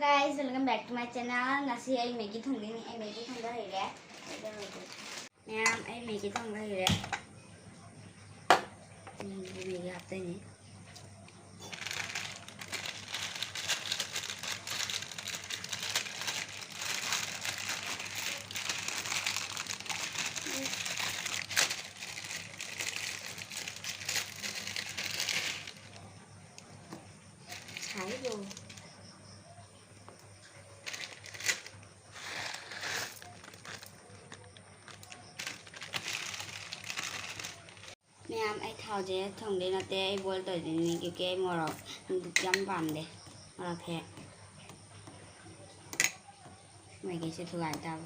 guys, welcome back to my channel. Ngasi ay Maggie thong đi ay Maggie thong đây đấy. Nè, ay Maggie thong đây đấy. Maggie hấp đây nhỉ. Thái rồi. Ma'am, I thought they told me that they were the game more of the jump on the okay. Make it to light down.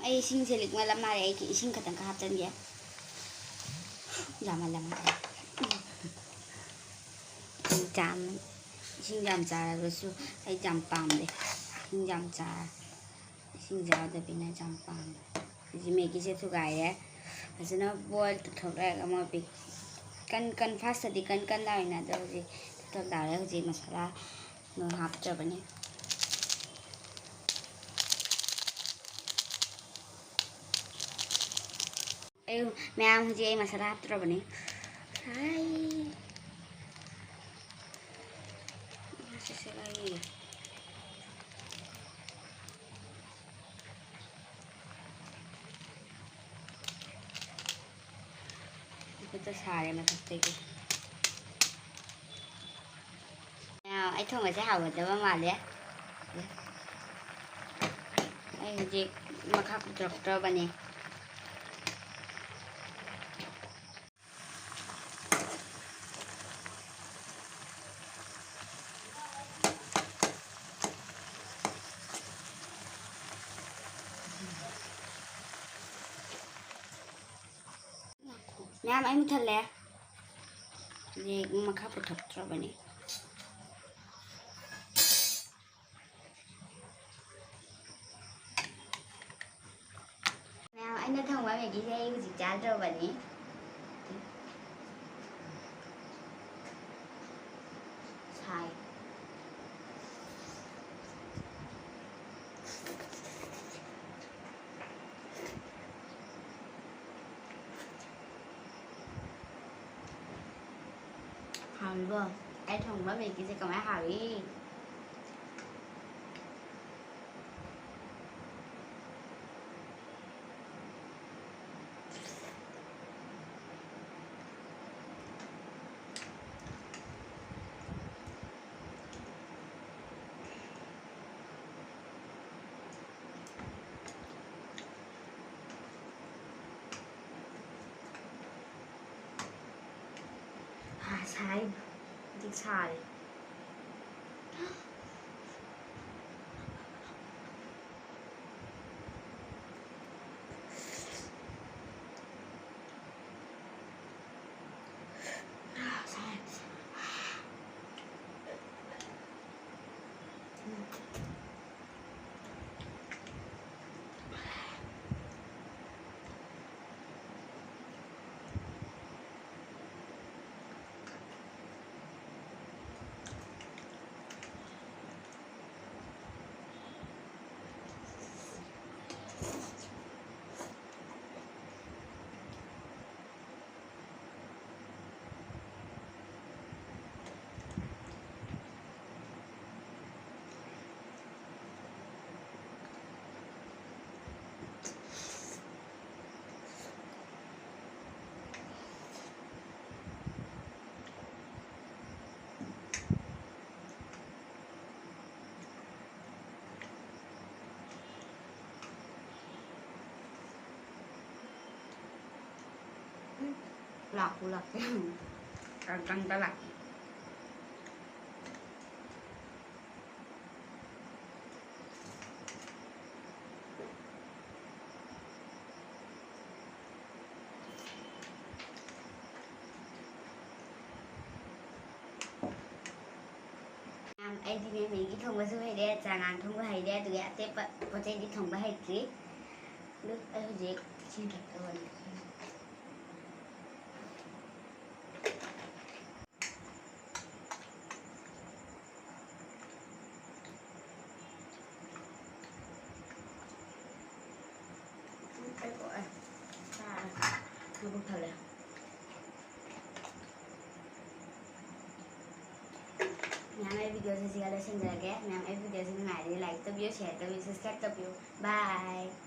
I sing silly well, I'm not a sing cut and captain yet. Yama lemon. Jam, sing jam jar, I jump on the jump jar. Xin chào từ bên này trong phòng thì mình sẽ thu gài đấy và nó boil thuộc lại là một bị cân phát sẽ đi cân lại là đâu gì tôi đào đấy gì mà sẽ nồi hấp cho bạn nhé em mẹ ăn gì mà sẽ hấp cho bạn nhé hai sẽ đây ito sari masakit ko. Now, ito nga sa hawad na mamali. Ay, hindi makakudrok-drop ba niya? Ma'am, ay mo tala. Hindi makaputok-drop ba niya? Ma'am, ay natang ba may gisay yung si Chadro ba niya? Sai. Hào luôn. Ai thùng bá mì kia sẽ cầm ai hào đi. Sai. Dịch sai. Lọc căng ta lọc ai đi mấy cái thùng bao nhiêu đây chẳng hạn thùng bao nhiêu đây tụi ạ tiếp có thể đi thùng bao nhiêu ký nước ở dưới xin thật rồi भूख थल्ले Memang video saya segala sengaja, memang video saya nggak ada like, tapi share, tapi subscribe, tapi bye.